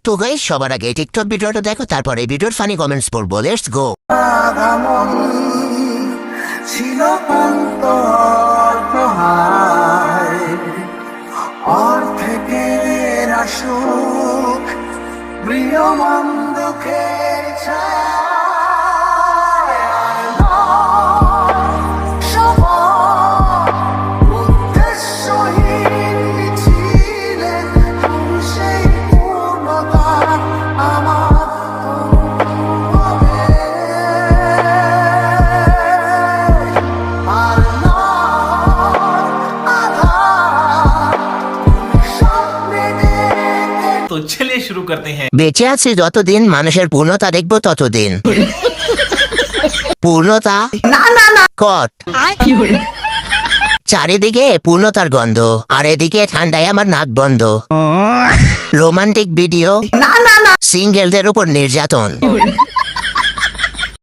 তো গাইস সবার আগে টিকটক ভিডিওটা দেখো, তারপরে এই ভিডিওর ফানি কমেন্টস পড়বো। Let's go. ছিল অন্তহায় থেকে আসুক প্রিয় মন্দুখের तो चलिए शुरू करते हैं। বেঁচে আছি যতদিন মানুষের পূর্ণতা দেখবো ততদিন। পূর্ণতা কট চারিদিকে পূর্ণতার গন্ধ, আর এদিকে ঠান্ডায় আমার নাক বন্ধ। রোমান্টিক ভিডিও, সিঙ্গেলদের উপর নির্যাতন।